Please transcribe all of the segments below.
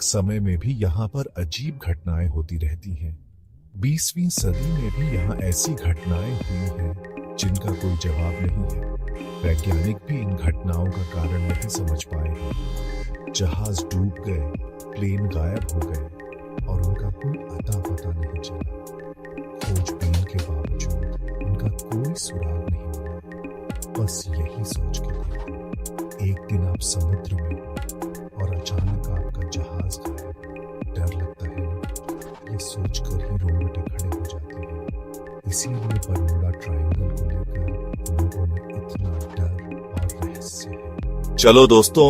समय में भी यहाँ पर अजीब घटनाएं होती रहती हैं। 20वीं सदी में भी यहाँ ऐसी घटनाएं हुई हैं जिनका कोई जवाब नहीं है। वैज्ञानिक भी इन घटनाओं का कारण नहीं समझ पाए हैं। जहाज डूब गए, प्लेन गायब हो गए और उनका कोई अता पता नहीं चला। खोजबीन के बावजूद उनका कोई सुराग नहीं मिला। बस यही सोच के देखो, एक दिन आप समुद्र में हो और अचानक आपका जहाज गायब। डर लगता है ना? ये सोचकर ही रोंगटे खड़े हो जाते हैं। इसीलिए बर्मुडा ट्रायंगल को लेकर लोगों में इतना डर और रहस्य है। चलो दोस्तों,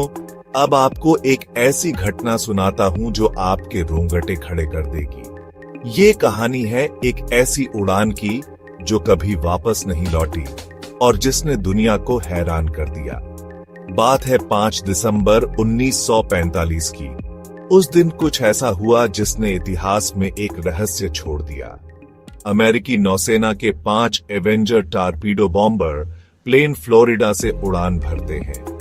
अब आपको एक ऐसी घटना सुनाता हूं जो आपके रोंगटे खड़े कर देगी। ये कहानी है एक ऐसी उड़ान की जो कभी वापस नहीं लौटी और जिसने दुनिया को हैरान कर दिया। बात है 5 दिसंबर 1945 की। उस दिन कुछ ऐसा हुआ जिसने इतिहास में एक रहस्य छोड़ दिया। अमेरिकी नौसेना के 5 Avenger torpedo bomber plane Florida से उड़ान भरते हैं।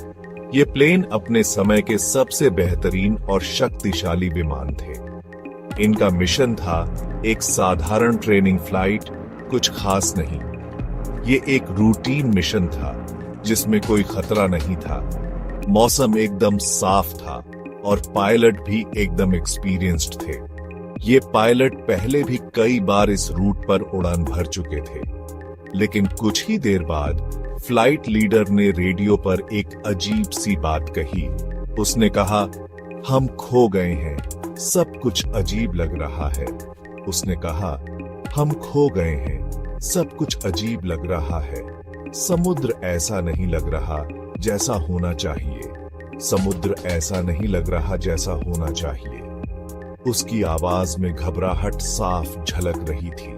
ये प्लेन अपने समय के सबसे बेहतरीन और शक्तिशाली विमान थे। इनका मिशन था एक साधारण ट्रेनिंग फ्लाइट, कुछ खास नहीं। ये एक रूटीन मिशन था जिसमें कोई खतरा नहीं था। मौसम एकदम साफ था और पायलट भी एकदम एक्सपीरियंस्ड थे। ये पायलट पहले भी कई बार इस रूट पर उड़ान भर चुके थे। लेकिन कुछ ही देर बाद फ्लाइट लीडर ने रेडियो पर एक अजीब सी बात कही। उसने कहा, हम खो गए हैं, सब कुछ अजीब लग रहा है। उसने कहा, हम खो गए हैं, सब कुछ अजीब लग रहा है। समुद्र ऐसा नहीं लग रहा जैसा होना चाहिए। समुद्र ऐसा नहीं लग रहा जैसा होना चाहिए। उसकी आवाज में घबराहट साफ झलक रही थी।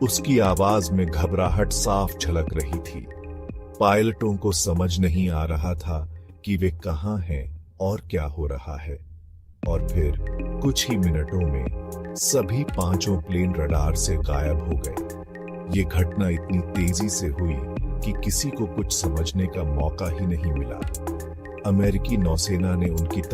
उसकी आवाज में घबराहट साफ झलक रही थी। पायलटों को समझ नहीं आ रहा था कि वे कहां हैं और क्या हो रहा है। और फिर कुछ ही मिनटों में सभी 5 प्लेन रडार से गायब हो गए। ये घटना इतनी तेजी से हुई कि किसी को कुछ समझने का मौका ही नहीं मिला। अमेरिकी नौसेना ने उनकी